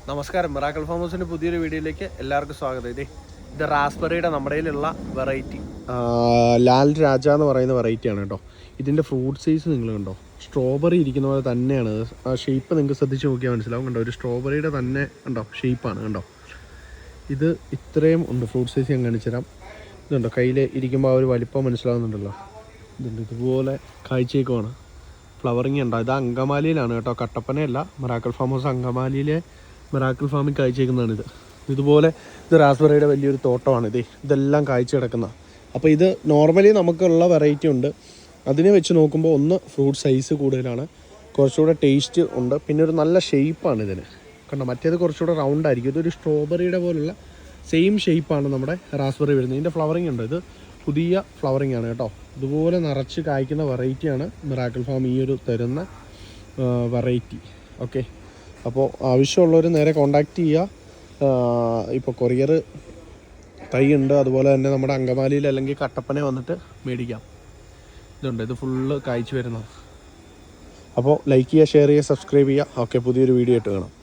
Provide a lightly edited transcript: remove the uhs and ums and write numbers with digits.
നമസ്കാരം, miracle farm ഹൗസിൻ്റെ പുതിയൊരു വീഡിയോയിലേക്ക് എല്ലാവർക്കും സ്വാഗതം. ഇത് റാസ്ബെറിയുടെ നമ്മുടെ കയ്യിലുള്ള വെറൈറ്റി ലാൽ രാജ എന്ന് പറയുന്ന വെറൈറ്റിയാണ് കേട്ടോ. ഇതിൻ്റെ ഫ്രൂട്ട് സൈസ് നിങ്ങൾ കണ്ടോ, സ്ട്രോബെറി ഇരിക്കുന്ന പോലെ തന്നെയാണ്. ആ ഷേപ്പ് നിങ്ങൾക്ക് ശ്രദ്ധിച്ച് നോക്കിയാൽ മനസ്സിലാവും. കണ്ടോ, ഒരു സ്ട്രോബെറിയുടെ തന്നെ കണ്ടോ ഷേപ്പാണ്. കണ്ടോ, ഇത് ഇത്രയും ഉണ്ട്. ഫ്രൂട്ട് സൈസ് ഞാൻ കാണിച്ചു തരാം. ഇതുണ്ടോ, കയ്യിൽ ഇരിക്കുമ്പോൾ ആ ഒരു വലിപ്പം മനസ്സിലാവുന്നുണ്ടല്ലോ. ഇതുണ്ട്, ഇതുപോലെ കാഴ്ചയേക്കുമാണ്. ഫ്ലവറിങ് ഉണ്ടോ. ഇത് അങ്കമാലിയിലാണ് കേട്ടോ, കട്ടപ്പനയല്ല. മിറാക്കിൾ ഫാം ഹൗസ് അങ്കമാലിയിലെ മിറാക്കിൾ ഫാമിൽ കാഴ്ചയേക്കുന്നതാണിത്. ഇതുപോലെ ഇത് റാസ്ബെറിയുടെ വലിയൊരു തോട്ടമാണ്. ഇതെല്ലാം കാഴ്ച കിടക്കുന്ന. അപ്പോൾ ഇത് നോർമലി നമുക്കുള്ള വെറൈറ്റി ഉണ്ട്. അതിനെ വെച്ച് നോക്കുമ്പോൾ ഒന്ന് ഫ്രൂട്ട് സൈസ് കൂടുതലാണ്, കുറച്ചുകൂടെ ടേസ്റ്റ് ഉണ്ട്, പിന്നെ ഒരു നല്ല ഷേപ്പാണ് ഇതിന്. കണ്ടോ, മറ്റേത് കുറച്ചുകൂടെ റൗണ്ട് ആയിരിക്കും. ഇതൊരു സ്ട്രോബെറിയുടെ പോലുള്ള സെയിം ഷേപ്പാണ് നമ്മുടെ റാസ്ബെറി വരുന്നത്. ഇതിൻ്റെ ഫ്ലവറിങ് ഉണ്ട്. ഇത് പുതിയ ഫ്ലവറിങ് ആണ് കേട്ടോ. ഇതുപോലെ നിറച്ച് കായ്ക്കുന്ന വെറൈറ്റിയാണ് മിറാക്കിൾ ഫാം ഈ ഒരു തരുന്ന വെറൈറ്റി. ഓക്കെ, അപ്പോൾ ആവശ്യമുള്ളവർ നേരെ കോൺടാക്റ്റ് ചെയ്യുക. ഇപ്പോൾ കൊറിയർ തൈ ഉണ്ട്, അതുപോലെ തന്നെ നമ്മുടെ അങ്കമാലിയിൽ അല്ലെങ്കിൽ കട്ടപ്പന വന്നിട്ട് മേടിക്കാം. ഇതുണ്ട്, ഇത് ഫുള്ള് കായ്ച്ചു വരുന്നത്. അപ്പോൾ ലൈക്ക് ചെയ്യുക, ഷെയർ ചെയ്യുക, സബ്സ്ക്രൈബ് ചെയ്യുക. ഓക്കെ, പുതിയൊരു വീഡിയോ ആയിട്ട് കാണാം.